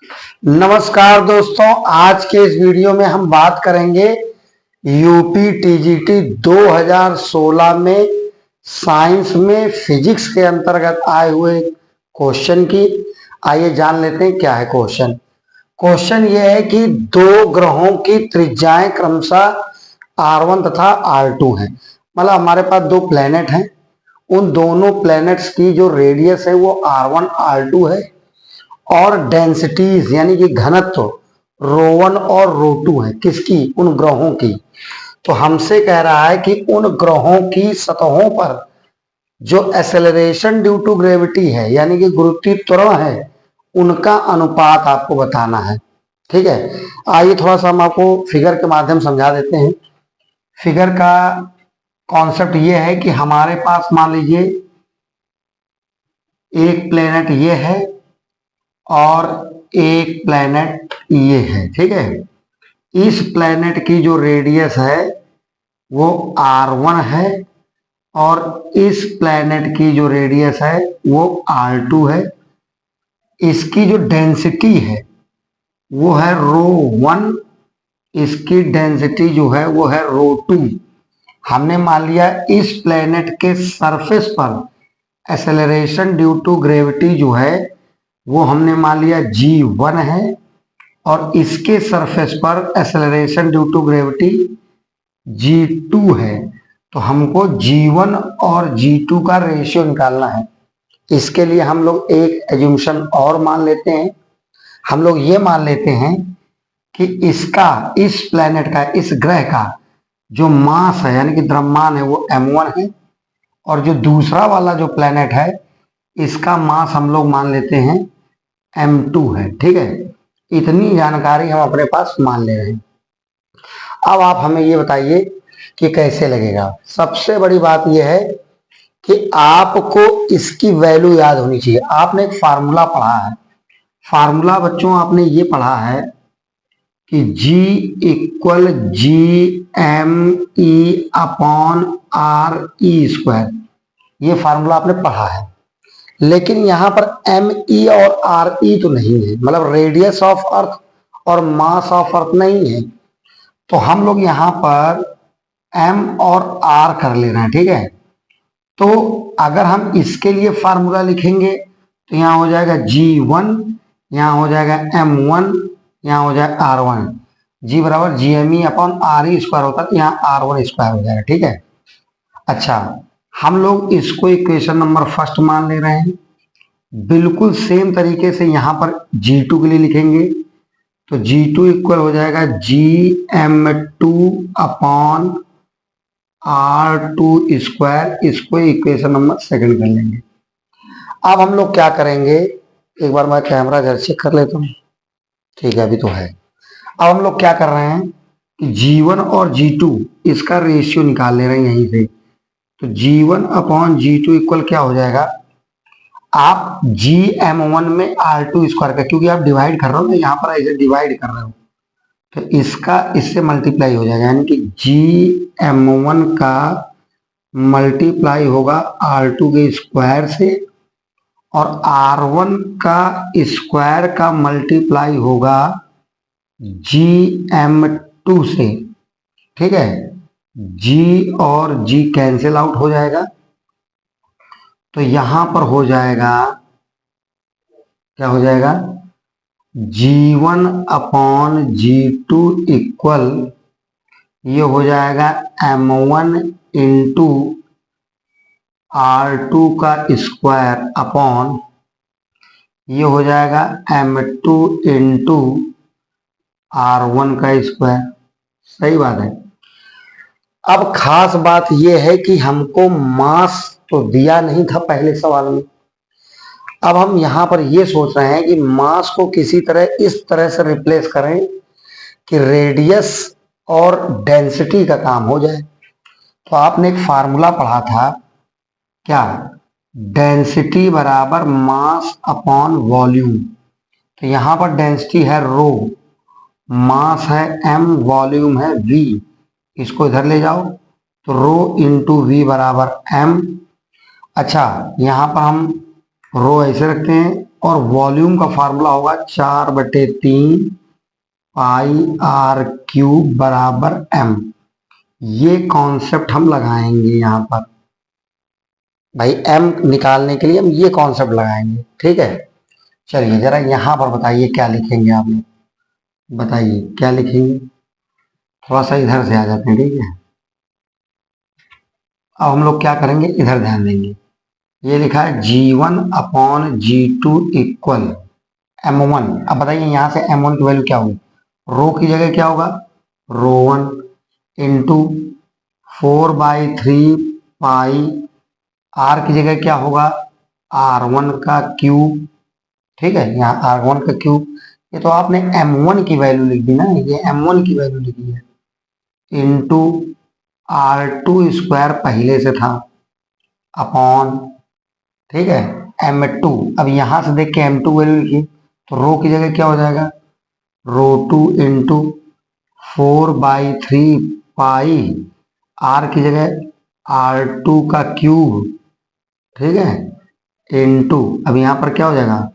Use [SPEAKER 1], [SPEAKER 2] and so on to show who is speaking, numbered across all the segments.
[SPEAKER 1] नमस्कार दोस्तों, आज के इस वीडियो में हम बात करेंगे यूपी टीजीटी 2016 में साइंस में फिजिक्स के अंतर्गत आए हुए क्वेश्चन की। आइए जान लेते हैं क्या है क्वेश्चन। क्वेश्चन यह है कि दो ग्रहों की त्रिज्याएं क्रमशः R1 तथा R2 हैं। मतलब हमारे पास दो प्लेनेट हैं, उन दोनों प्लेनेट्स की जो रेडियस है वो R1 R2 है और डेंसिटीज यानी कि घनत्व रो1 और रो2 है। किसकी? उन ग्रहों की। तो हमसे कह रहा है कि उन ग्रहों की सतहों पर जो एक्सेलरेशन ड्यू टू ग्रेविटी है यानी कि गुरुत्वीय त्वरण है, उनका अनुपात आपको बताना है। ठीक है, आइए थोड़ा सा हम आपको फिगर के माध्यम समझा देते हैं। फिगर का कॉन्सेप्ट ये है कि हमारे पास मान लीजिए एक प्लेनेट ये है और एक प्लेनेट ये है। ठीक है, इस प्लेनेट की जो रेडियस है वो R1 है और इस प्लेनेट की जो रेडियस है वो R2 है। इसकी जो डेंसिटी है वो है रो1, इसकी डेंसिटी जो है वो है रो2। हमने मान लिया इस प्लेनेट के सरफेस पर एक्सेलरेशन ड्यू टू ग्रेविटी जो है वो हमने मान लिया G1 है और इसके सरफेस पर acceleration due to gravity G2 है। तो हमको G1 और G2 का रेशियो निकालना है। इसके लिए हम लोग एक एज्यूमशन और मान लेते हैं। हम लोग ये मान लेते हैं कि इसका, इस प्लेनेट का, इस ग्रह का जो मास है यानी कि द्रव्यमान है वो m1 है और जो दूसरा वाला जो प्लेनेट है इसका मास हम लोग मान लेते हैं m2 है। ठीक है, इतनी जानकारी हम अपने पास मान ले रहे हैं। अब आप हमें ये बताइए कि कैसे लगेगा। सबसे बड़ी बात यह है कि आपको इसकी वैल्यू याद होनी चाहिए। आपने एक फार्मूला पढ़ा है। फार्मूला बच्चों आपने ये पढ़ा है कि G इक्वल GME/RE²। ये फार्मूला आपने पढ़ा है, लेकिन यहां पर ME और RE तो नहीं है, मतलब रेडियस ऑफ अर्थ और मास ऑफ अर्थ नहीं है। तो हम लोग यहां पर M और R कर ले रहे हैं। ठीक है, तो अगर हम इसके लिए फार्मूला लिखेंगे तो यहां हो जाएगा G1, यहां हो जाएगा M1, यहां हो जाएगा R1। G बराबर GME/RE² होता तो यहाँ R1² हो जाएगा। ठीक है, अच्छा हम लोग इसको इक्वेशन नंबर फर्स्ट मान ले रहे हैं। बिल्कुल सेम तरीके से यहां पर G2 के लिए लिखेंगे तो G2 इक्वल हो जाएगा GM2/R2²। इसको इक्वेशन नंबर सेकंड कर लेंगे। अब हम लोग क्या करेंगे, एक बार मैं कैमरा इधर चेक कर लेता हूँ। ठीक है, अभी तो है। अब हम लोग क्या कर रहे हैं कि G1 और G2 इसका रेशियो निकाल ले रहे हैं यहीं से। तो G1/G2 इक्वल क्या हो जाएगा, आप GM1 में R2² का, क्योंकि आप डिवाइड कर रहे हो ना, यहाँ पर ऐसे डिवाइड कर रहे हो तो इसका इससे मल्टीप्लाई हो जाएगा, यानी कि GM1 का मल्टीप्लाई होगा R2 के स्क्वायर से और R1 का स्क्वायर का मल्टीप्लाई होगा GM2 से। ठीक है, G और G कैंसिल आउट हो जाएगा तो यहां पर हो जाएगा, क्या हो जाएगा, G1/G2 इक्वल ये हो जाएगा M1 इंटू R2 का स्क्वायर अपॉन ये हो जाएगा M2 इंटू R1 का स्क्वायर। सही बात है। अब खास बात यह है कि हमको मास तो दिया नहीं था पहले सवाल में। अब हम यहां पर यह सोच रहे हैं कि मास को किसी तरह इस तरह से रिप्लेस करें कि रेडियस और डेंसिटी का काम हो जाए। तो आपने एक फार्मूला पढ़ा था, क्या, डेंसिटी बराबर मास अपॉन वॉल्यूम। तो यहां पर डेंसिटी है रो, मास है m, वॉल्यूम है v। इसको इधर ले जाओ तो रो इंटू वी बराबर m। अच्छा, यहां पर हम रो ऐसे रखते हैं और वॉल्यूम का फार्मूला होगा 4/3 पाई आर क्यूब बराबर m। ये कॉन्सेप्ट हम लगाएंगे यहाँ पर भाई, m निकालने के लिए हम ये कॉन्सेप्ट लगाएंगे, ठीक है। चलिए जरा यहाँ पर बताइए क्या लिखेंगे आप लोग, बताइए क्या लिखेंगे। थोड़ा सा इधर से आ जाते हैं, ठीक है। अब हम लोग क्या करेंगे, इधर ध्यान देंगे। ये लिखा है G1/G2 इक्वल M1। अब बताइए यहाँ से M1 की वैल्यू क्या होगी, रो की जगह क्या होगा, रो1 इंटू 4/3 पाई, आर की जगह क्या होगा, R1 का क्यूब, ठीक है। यहाँ R1 का क्यूब, ये तो आपने M1 की वैल्यू लिख दी ना, ये M1 की वैल्यू लिखी है, इंटू R2 स्क्वायर पहले से था अपॉन, ठीक है, M2। अब यहां से देख के M2 वैल्यू लिखिए, तो रो की जगह क्या हो जाएगा, रो2 इंटू 4/3 पाई, आर की जगह R2 का क्यूब, ठीक है, इंटू, अब यहां पर क्या हो जाएगा,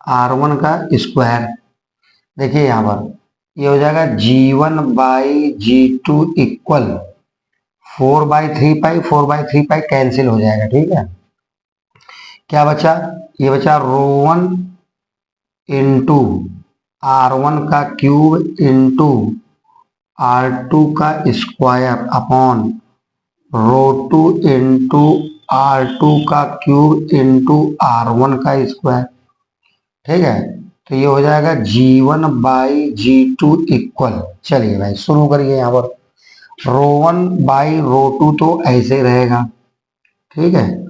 [SPEAKER 1] R1 का स्क्वायर। देखिए यहां पर ये हो जाएगा G1/G2 इक्वल 4/3 पाई, 4/3 पाई कैंसिल हो जाएगा, ठीक है। क्या बचा, ये बचा रो1 इंटू R1 का क्यूब इंटू R2 का स्क्वायर अपॉन रो2 इंटू R2 का क्यूब इंटू R1 का स्क्वायर, ठीक है। तो ये हो जाएगा G1/G2 इक्वल, चलिए भाई शुरू करिए। यहाँ पर रो1/रो2 तो ऐसे रहेगा, ठीक है।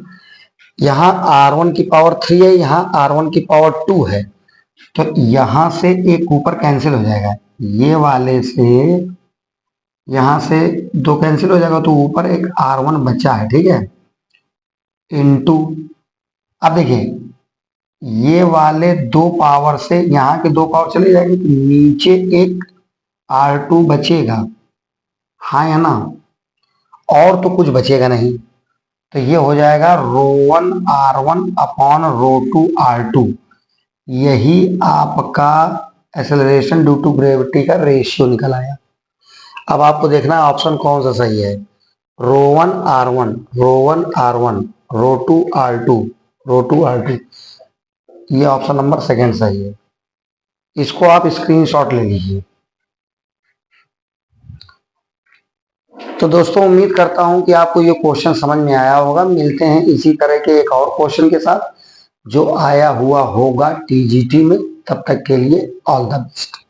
[SPEAKER 1] यहाँ R1 की पावर 3 है, यहाँ R1 की पावर 2 है, तो यहां से एक ऊपर कैंसिल हो जाएगा, ये वाले से यहां से 2 कैंसिल हो जाएगा, तो ऊपर एक R1 बचा है, ठीक है, इंटू, अब देखिए ये वाले 2 पावर से यहाँ के 2 पावर चले जाएंगे, तो नीचे एक R2 बचेगा, हाँ या ना, और तो कुछ बचेगा नहीं। तो ये हो जाएगा रो1 R1 अपॉन रो2 R2। यही आपका एक्सेलरेशन ड्यू टू ग्रेविटी का रेशियो निकल आया। अब आपको देखना है ऑप्शन कौन सा सही है, रो1 R1, रो1 R1, रो2 R2, रो2 R2, ये ऑप्शन नंबर सेकंड सही है। इसको आप स्क्रीनशॉट ले लीजिए। तो दोस्तों उम्मीद करता हूं कि आपको ये क्वेश्चन समझ में आया होगा। मिलते हैं इसी तरह के एक और क्वेश्चन के साथ जो आया हुआ होगा टीजीटी में। तब तक के लिए ऑल द बेस्ट।